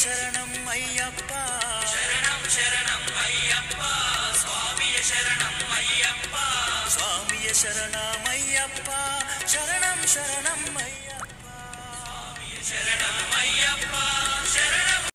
శరణం అయ్యప్ప శరణం శరణం అయ్యప్ప స్వామియ శరణం అయ్యప్ప స్వామియ శరణమయ్యప్ప శరణం శరణం అయ్యప్ప స్వామియ శరణం అయ్యప్ప